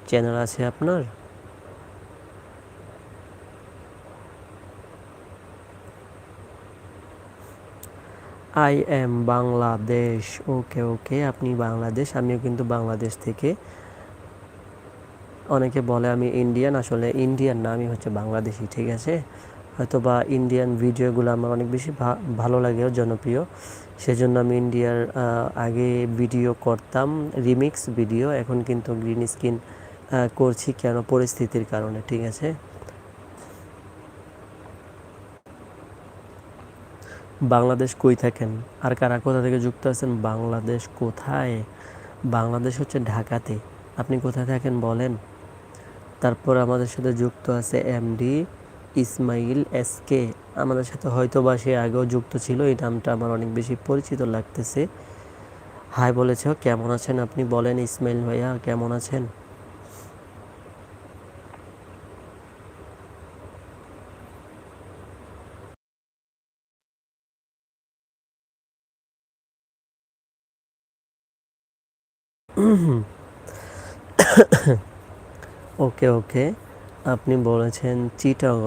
Channel আছে আপনার? I am Bangladesh. Okay okay, আপনি বাংলাদেশ, আমিও কিন্তু বাংলাদেশ থেকে। অনেকে বলে আমি ইন্ডিয়ান, আসলে ইন্ডিয়ান না, আমি হচ্ছে বাংলাদেশি, ঠিক আছে। হয়তো বা ইন্ডিয়ান ভিডিওগুলো আমার অনেক বেশি ভালো লাগে, জনপ্রিয়, সেজন্য আমি ইন্ডিয়ার আগে ভিডিও করতাম, রিমিক্স ভিডিও। এখন কিন্তু গ্রিন স্ক্রিন করছি, কেন, পরিস্থিতির কারণে, ঠিক আছে। বাংলাদেশ কই থাকেন? আর কারা কোথা থেকে যুক্ত আছেন? বাংলাদেশ কোথায়? বাংলাদেশ হচ্ছে ঢাকাতে। আপনি কোথায় থাকেন বলেন? তারপর আমাদের সাথে যুক্ত আছে এমডি ইসমাইল এসকে। আমাদের সাথে হয়তো বা সে আগেও যুক্ত ছিল, এই নামটা আমার অনেক বেশি পরিচিত লাগতেছে। হাই বলেছ, কেমন আছেন আপনি বলেন ইসমাইল ভাইয়া, কেমন আছেন? ওকে ওকে, আপনি বলেছেন চিটাগং।